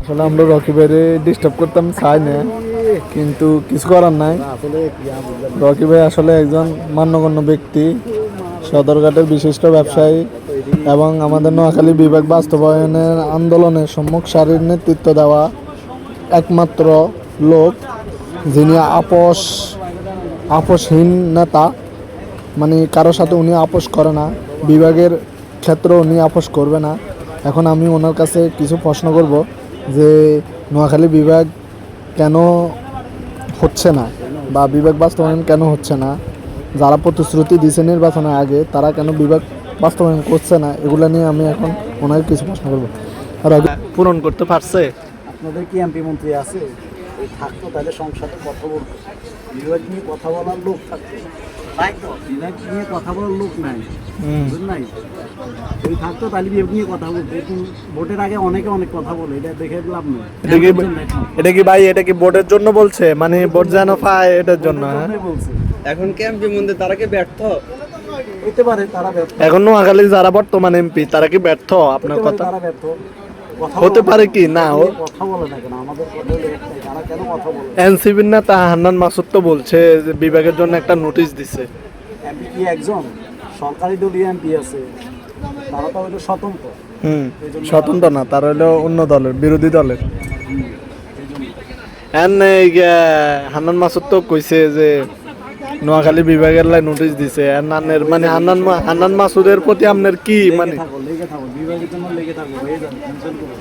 আসলে আমরা রকিবের ডিস্টার্ব করতাম চাই না, কিন্তু কিছু করার নাই। রকি ভাই আসলে একজন মান্যগণ্য ব্যক্তি, সদরঘাটের বিশিষ্ট ব্যবসায়ী এবং আমাদের নোয়াখালী বিভাগ বাস্তবায়নের আন্দোলনের সম্মুখ সারির নেতৃত্ব দেওয়া একমাত্র লোক, যিনি আপোষহীন নেতা। মানে কারোর সাথে উনি আপোষ করে না, বিভাগের ক্ষেত্রে উনি আপোষ করবে না। এখন আমি ওনার কাছে কিছু প্রশ্ন করব যে নোয়াখালী বিভাগ কেন হচ্ছে না, বা বিভাগ বাস্তবায়ন কেন হচ্ছে না, যারা প্রতিশ্রুতি দিয়েছে নির্বাচনের আগে তারা কেন বিভাগ বাস্তবায়ন করছে না, এগুলো নিয়ে আমি এখন ওনাকে কিছু প্রশ্ন করবো। আর পূরণ করতে পারছে? আপনাদের কি এমপি মন্ত্রী আছে? এই থাকতো তাহলে সংসদে কথা বলতো, বিভাগ নিয়ে কথা বলার লোক থাকতো, তাই তো বিভাগ নিয়ে কথা বলার লোক নাই, বুঝলেন নাই? যদি থাকতো তাহলে বিভাগ নিয়ে কথা বলতো। এখন ভোটের আগে অনেকে অনেক কথা বলে, এটা দেখে লাভ নেই। এটা কি ভাই, এটা কি ভোটের জন্য বলছে? মানে ভোট যেন পায় এটার জন্য বলছে। এখন কি এমপি মন্ত্রী তারা কি ব্যর্থ হইতে পারে, তারা ব্যর্থ। এখন নোয়াখালী যারা বর্তমান এমপি তারা কি ব্যর্থ? আপনার কথা তারা ব্যর্থ হতে পারে কি না? কথা বলে না কেন? আমাদের কথা হলো একটাই, তারা কেন কথা বলে? এনসিপির নেতা হান্নান মাসুদ তো বলছে যে বিভাগের জন্য একটা নোটিশ দিছে। এমপি কি একজন? সরকারি দলীয় এমপি আছে, তারা তো হলো স্বতন্ত্র। স্বতন্ত্র না, তারা হলো অন্য দলের, বিরোধী দলের। হান্নান মাসুদ তো কইছে যে নোয়াখালী বিভাগের লাই নোটিশ দিছে। মানে হান্নান মাসুদের প্রতি আপনার কি মানে? লেগে থাকো বিভাগের জন্য লেগে থাকো, হয়ে যাবে, টেনশন করো।